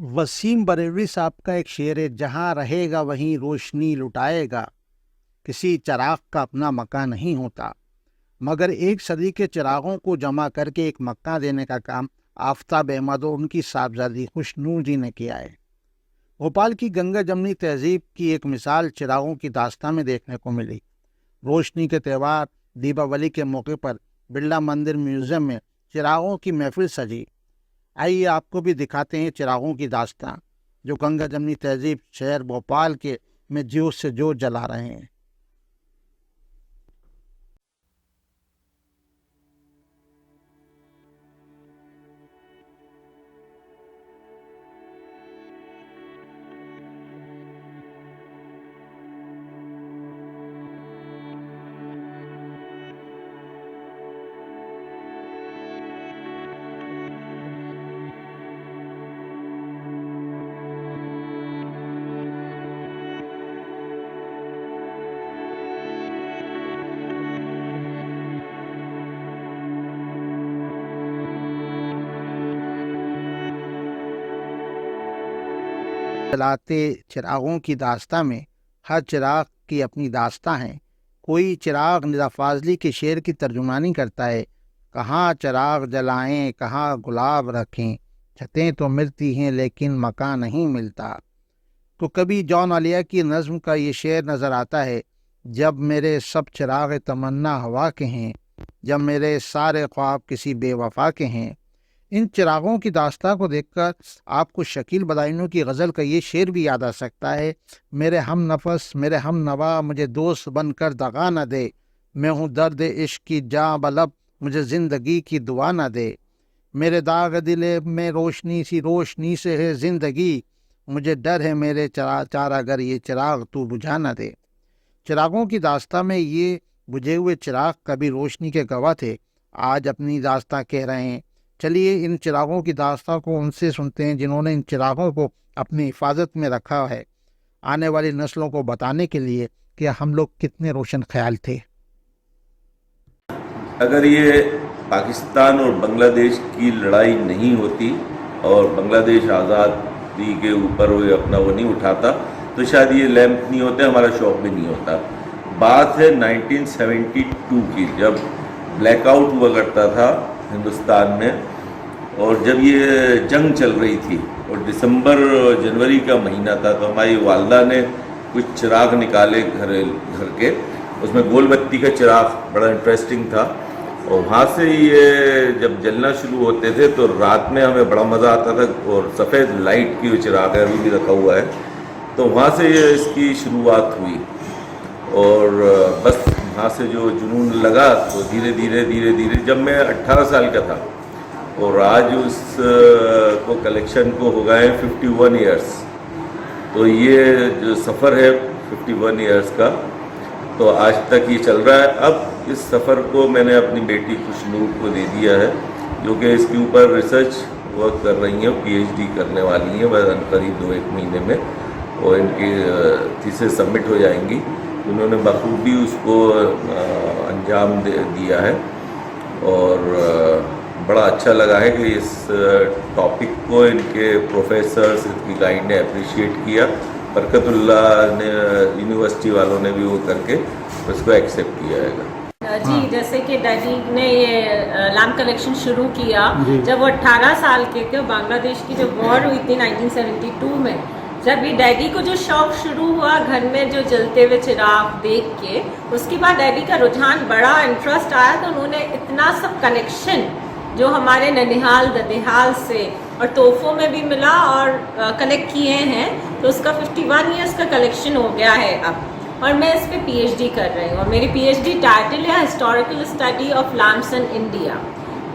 वसीम बरेलवी साहब का एक शेर है, जहाँ रहेगा वहीं रोशनी लुटाएगा, किसी चिराग का अपना मकान नहीं होता, मगर एक सदी के चिरागों को जमा करके एक मक्का देने का काम आफताब अहमद और उनकी साहबजादी खुशनूर जी ने किया है। भोपाल की गंगा जमनी तहजीब की एक मिसाल चिरागों की दास्तान में देखने को मिली। रोशनी के त्यौहार दीपावली के मौके पर बिरला मंदिर म्यूजियम में चिरागों की महफिल सजी। आइए आपको भी दिखाते हैं चिरागों की दास्तां, जो गंगा जमनी तहजीब शहर भोपाल के में जोश से जोत जला रहे हैं। जलाते चिरागों की दास्तां में हर चिराग की अपनी दास्तां है। कोई चिराग निदा फाजली के शेर की तर्जुमानी करता है, कहाँ चिराग जलाएं कहाँ गुलाब रखें, छतें तो मिलती हैं लेकिन मकान नहीं मिलता। तो कभी जॉन आलिया की नज़्म का ये शेर नज़र आता है, जब मेरे सब चिराग तमन्ना हवा के हैं, जब मेरे सारे ख्वाब किसी बेवफा के हैं। इन चिरागों की दास्तां को देखकर आपको शकील बदायूनी की गज़ल का ये शेर भी याद आ सकता है, मेरे हम नफस मेरे हम नवा मुझे दोस्त बनकर दगा न दे, मैं हूँ दर्द इश्क की जाँ बलब मुझे ज़िंदगी की दुआ न दे, मेरे दाग दिले में रोशनी सी रोशनी से है ज़िंदगी, मुझे डर है मेरे चारागर ये चिराग तू बुझा न दे। चिरागों की दास्तां में ये बुझे हुए चिराग कभी रोशनी के गवाह थे, आज अपनी दास्तां कह रहे हैं। चलिए इन चिरागों की दास्तां को उनसे सुनते हैं जिन्होंने इन चिरागों को अपनी हिफाजत में रखा है, आने वाली नस्लों को बताने के लिए कि हम लोग कितने रोशन ख्याल थे। अगर ये पाकिस्तान और बांग्लादेश की लड़ाई नहीं होती और बांग्लादेश आज़ादी के ऊपर वो नहीं उठाता तो शायद ये लैंप नहीं होते, हमारा शौक भी नहीं होता। बात है 1972 की, जब ब्लैकआउट हुआ करता था हिंदुस्तान में, और जब ये जंग चल रही थी और दिसंबर जनवरी का महीना था, तो हमारी वालदा ने कुछ चिराग निकाले घर के, उसमें गोल बत्ती का चिराग बड़ा इंटरेस्टिंग था, और वहाँ से ये जब जलना शुरू होते थे तो रात में हमें बड़ा मज़ा आता था। और सफ़ेद लाइट की वो चिराग है, अभी भी रखा हुआ है, तो वहाँ से ये इसकी शुरुआत हुई। और बस वहाँ से जो जुनून लगा तो धीरे धीरे जब मैं 18 साल का था, और आज उस को कलेक्शन को हो गए 51 ईयर्स, तो ये जो सफ़र है 51 ईयर्स का, तो आज तक ये चल रहा है। अब इस सफ़र को मैंने अपनी बेटी खुशनूर को दे दिया है, जो कि इसके ऊपर रिसर्च वर्क कर रही हैं, PhD करने वाली हैं बस करीब 2-1 महीने में, और इनकी थीसिस सबमिट हो जाएंगी। उन्होंने बखूबी उसको अंजाम दिया है, और बड़ा अच्छा लगा है कि इस टॉपिक को इनके प्रोफेसर्स, इनकी गाइड ने अप्रिशिएट किया, बरकतुल्ला ने यूनिवर्सिटी वालों ने भी वो करके उसको एक्सेप्ट किया है। जी, जैसे कि डैडी ने ये लैम्प कलेक्शन शुरू किया जब वो 18 साल के थे। बांग्लादेश की जो वॉर हुई थी 1972 में, जब ये डैडी को जो शौक शुरू हुआ घर में जो जलते हुए चिराग देख के, उसके बाद डैडी का रुझान बड़ा इंटरेस्ट आया, तो उन्होंने इतना सब कनेक्शन जो हमारे ननिहाल ददिहाल से और तोहफों में भी मिला और कलेक्ट किए हैं, तो उसका 51 ईयर्स का कलेक्शन हो गया है अब, और मैं इस पे PhD कर रही हूँ, और मेरी PhD टाइटल है historical study of lamps in India.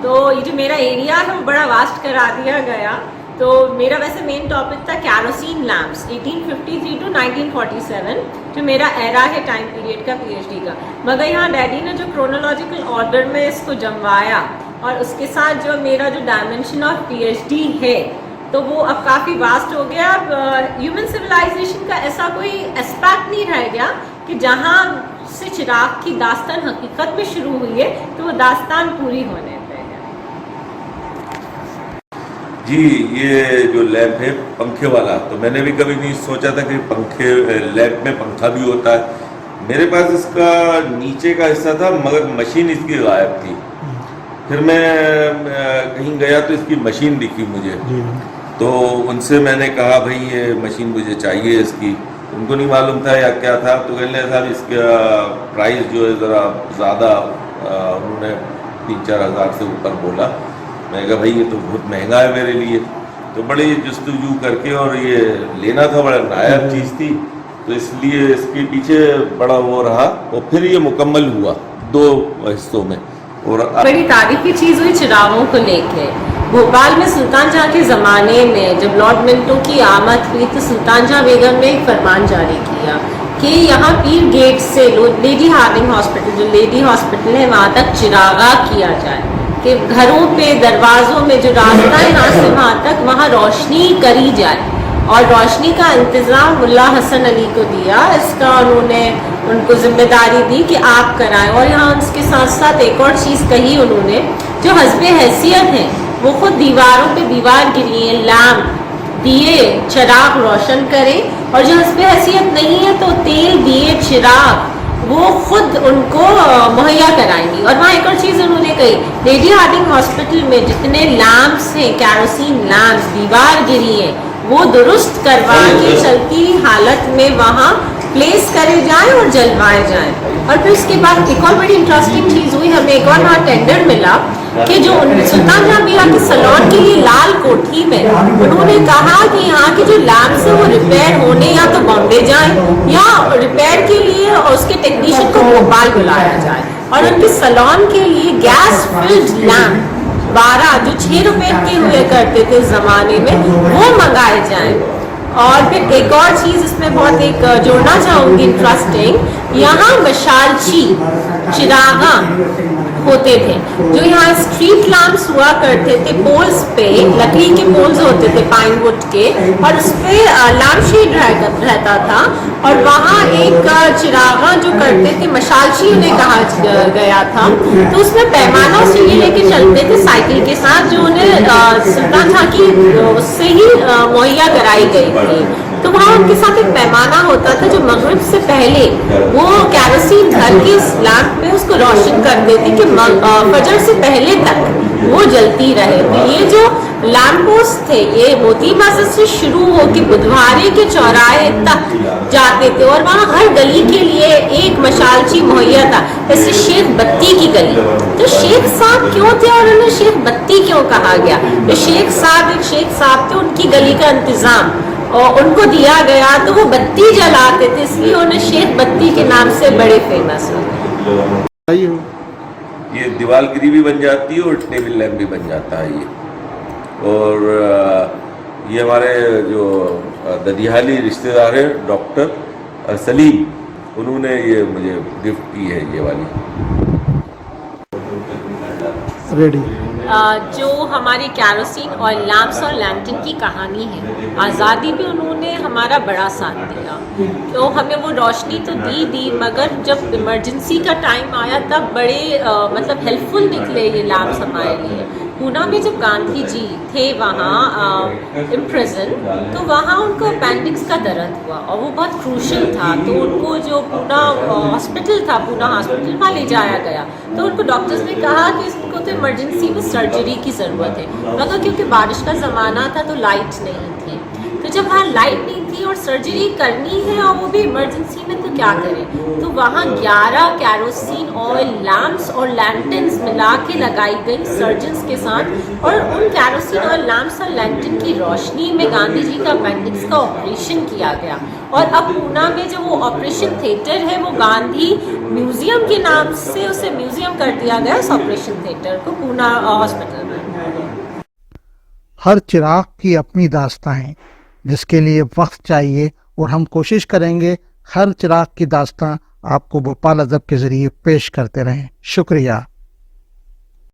तो ये जो मेरा एरिया है वो बड़ा वास्ट करा दिया गया। तो मेरा वैसे मेन टॉपिक था कैरोसिन लैम्प्स 1853 टू 1947, जो मेरा एरा है टाइम पीरियड का PhD का। मगर यहाँ डैडी ने जो क्रोनोलॉजिकल ऑर्डर में इसको जमवाया, और उसके साथ जो मेरा जो डायमेंशन ऑफ PhD है, तो वो अब काफ़ी वास्ट हो गया। अब ह्यूमन सिविलाइजेशन का ऐसा कोई एस्पेक्ट नहीं रह गया कि जहाँ से चिराग की दास्तान हकीकत में शुरू हुई है, तो वो दास्तान पूरी होने पे है। जी, ये जो लैंप है पंखे वाला, तो मैंने भी कभी नहीं सोचा था कि पंखे लैंप में पंखा भी होता है। मेरे पास इसका नीचे का हिस्सा था मगर मशीन इसकी गायब थी। फिर मैं कहीं गया तो इसकी मशीन दिखी मुझे, तो उनसे मैंने कहा भाई ये मशीन मुझे चाहिए इसकी। उनको नहीं मालूम था या क्या था, तो कहने लगे साहब इसका प्राइस जो है ज़रा ज़्यादा, उन्होंने 3-4 हज़ार से ऊपर बोला। मैंने कहा भाई ये तो बहुत महंगा है मेरे लिए। तो बड़ी जस्तजू करके, और ये लेना था, बड़ा नायाब चीज़ थी, तो इसलिए इसके पीछे बड़ा वो रहा, और फिर ये मुकम्मल हुआ 2 हिस्सों में। और बड़ी तारीफ की चीज़ हुई चिरागों को लेके। भोपाल में सुल्तान जहाँ के ज़माने में जब लॉर्ड मिंटो की आमद हुई तो सुल्तान जहाँ बेगम ने एक फरमान जारी किया कि यहाँ पीर गेट से लेडी हार्डिंग हॉस्पिटल, जो लेडी हॉस्पिटल है, वहाँ तक चिरागा किया जाए, कि घरों पे दरवाज़ों में जो रास्ता है यहाँ से वहाँ तक, वहाँ रोशनी करी जाए। और रोशनी का इंतज़ाम मुल्ला हसन अली को दिया। इसका उन्होंने उनको जिम्मेदारी दी कि आप कराएं। और यहाँ उसके साथ साथ एक और चीज़ कही उन्होंने, जो हस्बे हैसियत है वो खुद दीवारों पे दीवार गिरिए, लैम्प दिए चिराग रोशन करें, और जो हस्बे हैसियत नहीं है तो तेल दिए चिराग वो खुद उनको मुहैया कराएंगी। और वहाँ एक और चीज़ उन्होंने कही, लेडी हार्डिंग हॉस्पिटल में जितने लैम्प्स हैं, कैरोसिन लैम्प्स, दीवार गिरी है, वो दुरुस्त करवा के चलती हालत में वहाँ प्लेस करे जाएं और जलवाए जाएं। और फिर उसके बाद एक और बड़ी इंटरेस्टिंग चीज़ हुई, हमें एक और वहाँ टेंडर मिला कि जो सुल्तान जहाँ मियां के सैलून के लिए लाल कोठी में उन्होंने कहा कि यहाँ के जो लैम्प्स है वो रिपेयर होने या तो बॉम्बे जाएं, या रिपेयर के लिए और उसके टेक्नीशियन को भोपाल बुलाया जाए, और उनके सैलून के लिए गैस फिल्ड लैम्प 12 जो 6 रुपए के हुए करते थे ज़माने में, वो मंगाए जाएं। और फिर एक और चीज़ इसमें बहुत एक जोड़ना चाहूँगी इंटरेस्टिंग, यहाँ मशालची चिरागा होते थे, जो यहाँ स्ट्रीट लैम्प्स हुआ करते थे, पोल्स पे लकड़ी के पोल्स होते थे पाइन वुड के, और उस पर लैम्प शेड रहता था। और वहाँ एक चिरागा जो करते थे, मशालची उन्हें कहा गया था, तो उसमें पैमाना से ये लेके चलते थे साइकिल के साथ, जो उन्हें सुल्तान जहाँ की उससे ही मुहैया कराई गई थी। तो वहाँ उनके साथ एक पैमाना होता था, जो मगरिब से पहले वो कैरोसिन घर के लैंप में उसको रोशन कर देते कि फजर से पहले तक वो जलती रहे। तो ये जो लैंप पोस्ट थे ये मोती मस्जिद से शुरू होकर बुधवारे के चौराहे तक जाते थे, और वहाँ हर गली के लिए एक मशालची मुहैया था, जैसे शेख बत्ती की गली। तो शेख साहब क्यों थे और उन्हें शेख बत्ती क्यों कहा गया? तो शेख साहब थे, उनकी गली का इंतजाम और उनको दिया गया, तो वो बत्ती जलाते थे, इसलिए उन्हें शेख बत्ती के नाम से बड़े फेमस हुए। ये दीवालगिरी भी बन जाती है और टेबल लैम्प भी बन जाता है ये। और ये हमारे जो ददियाली रिश्तेदार है डॉक्टर सलीम, उन्होंने ये मुझे गिफ्ट की है ये वाली। रेडी जो हमारी कैरोसिन और लैम्प्स और लैंटर्न की कहानी है, आज़ादी में उन्होंने हमारा बड़ा साथ दिया। तो हमें वो रोशनी तो दी मगर जब इमरजेंसी का टाइम आया तब बड़े मतलब हेल्पफुल निकले ये लैम्प्स हमारे लिए। पूना में जब गांधी जी थे वहाँ इम्प्रिजन, तो वहाँ उनको अपेंडिक्स का दर्द हुआ और वो बहुत क्रूशल था, तो उनको जो पूना हॉस्पिटल था, पूना हॉस्पिटल वहाँ ले जाया गया। तो उनको डॉक्टर्स ने कहा कि इसको तो इमरजेंसी में सर्जरी की ज़रूरत है, मगर क्योंकि बारिश का ज़माना था तो लाइट नहीं थी। तो जब वहाँ लाइट नहीं थी और सर्जरी करनी है और वो भी इमरजेंसी में, तो क्या करें? तो वहाँ 11 कैरोसिन ऑयल लैम्प्स और लैंटर्न्स मिला के लगाई गई सर्जन्स के साथ, और उन कैरोसिन ऑयल लैम्प्स और लैंटर्न की रोशनी में गांधी जी का अपेंडिक्स का ऑपरेशन किया गया। और अब पूना में जो वो ऑपरेशन थिएटर है वो गांधी म्यूजियम के नाम से उसे म्यूजियम कर दिया गया, उस ऑपरेशन थिएटर को पूना हॉस्पिटल में। हर चिराग की अपनी दास्तां है, जिसके लिए वक्त चाहिए, और हम कोशिश करेंगे हर चिराग की दास्तां आपको भोपाल अदब के ज़रिए पेश करते रहें। शुक्रिया।